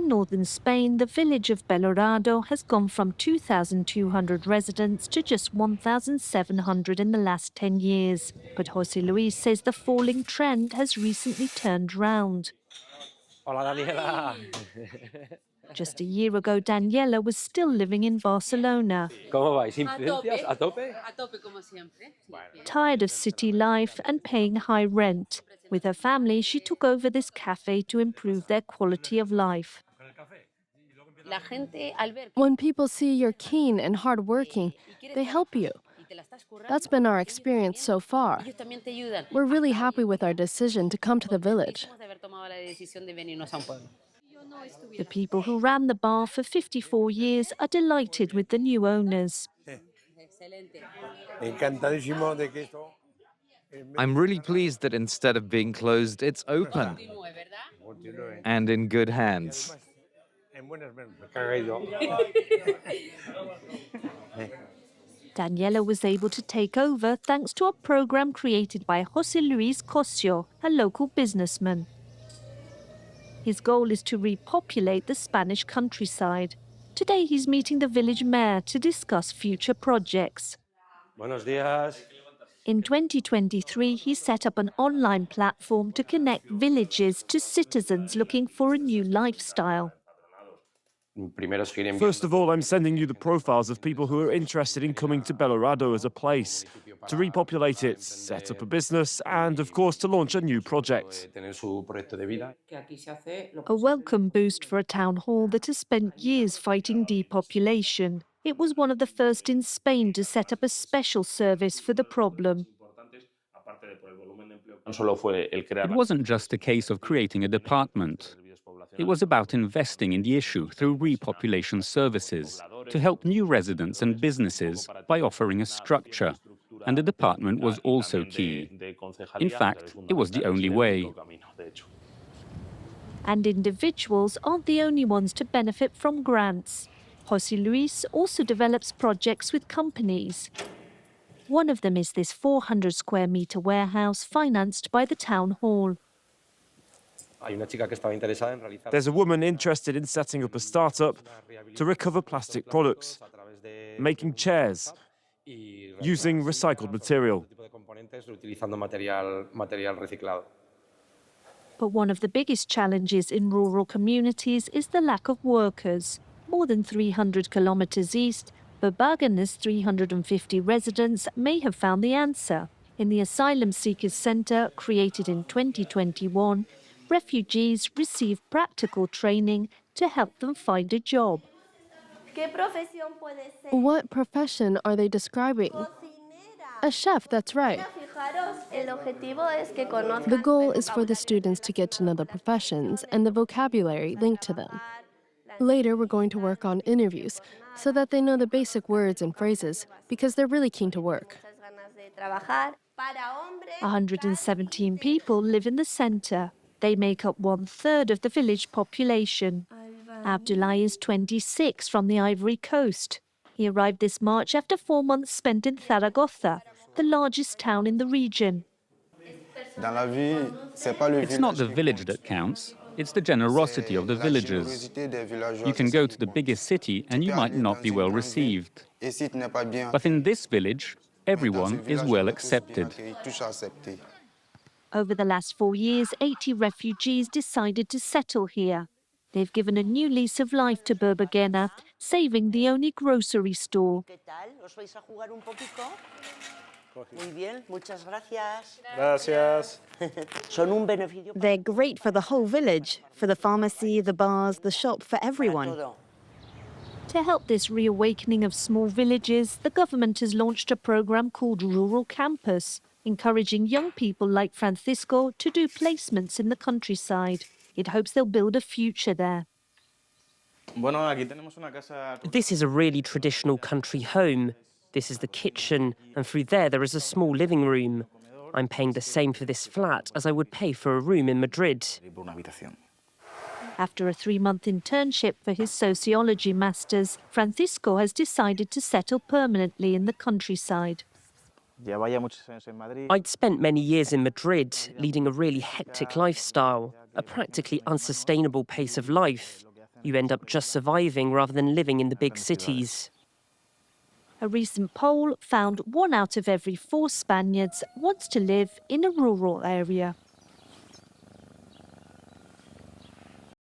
In northern Spain, the village of Bergeron has gone from 2,200 residents to just 1,700 in the last 10 years. But José Luis says the falling trend has recently turned round. Hola, Daniela. Just a year ago, Daniela was still living in Barcelona. ¿Cómo vais? ¿Incidencias? ¿A tope? A tope, como siempre. Tired of city life and paying high rent. With her family, she took over this cafe to improve their quality of life. When people see you're keen and hardworking, they help you. That's been our experience so far. We're really happy with our decision to come to the village. The people who ran the bar for 54 years are delighted with the new owners. I'm really pleased that instead of being closed, it's open and in good hands. Daniela was able to take over thanks to a program created by José Luis Cosio, a local businessman. His goal is to repopulate the Spanish countryside. Today he's meeting the village mayor to discuss future projects. Buenos días. In 2023, he set up an online platform to connect villages to citizens looking for a new lifestyle. First of all, I'm sending you the profiles of people who are interested in coming to Bergeron as a place, to repopulate it, set up a business, and of course to launch a new project. A welcome boost for a town hall that has spent years fighting depopulation. It was one of the first in Spain to set up a special service for the problem. It wasn't just a case of creating a department. It was about investing in the issue through repopulation services to help new residents and businesses by offering a structure. And the department was also key. In fact, it was the only way. And individuals aren't the only ones to benefit from grants. José Luis also develops projects with companies. One of them is this 400 square meter warehouse financed by the town hall. There's a woman interested in setting up a startup to recover plastic products, making chairs, using recycled material. But one of the biggest challenges in rural communities is the lack of workers. More than 300 kilometers east, Bergeron's 350 residents may have found the answer. In the Asylum Seekers Centre, created in 2021, refugees receive practical training to help them find a job. What profession are they describing? A chef, that's right. The goal is for the students to get to know the professions and the vocabulary linked to them. Later, we're going to work on interviews so that they know the basic words and phrases because they're really keen to work. 117 people live in the centre. They make up 1/3 of the village population. Abdullah is 26 from the Ivory Coast. He arrived this March after 4 months spent in Zaragoza, the largest town in the region. It's not the village that counts, it's the generosity of the villagers. You can go to the biggest city and you might not be well received. But in this village, everyone is well accepted. Over the last 4 years, 80 refugees decided to settle here. They've given a new lease of life to Bergeron, saving the only grocery store. They're great for the whole village, for the pharmacy, the bars, the shop, for everyone. To help this reawakening of small villages, the government has launched a program called Rural Campus, encouraging young people like Francisco to do placements in the countryside. It hopes they'll build a future there. This is a really traditional country home. This is the kitchen, and through there is a small living room. I'm paying the same for this flat as I would pay for a room in Madrid. After a 3-month internship for his sociology masters, Francisco has decided to settle permanently in the countryside. I'd spent many years in Madrid, leading a really hectic lifestyle, a practically unsustainable pace of life. You end up just surviving rather than living in the big cities. A recent poll found 1 out of every 4 Spaniards wants to live in a rural area.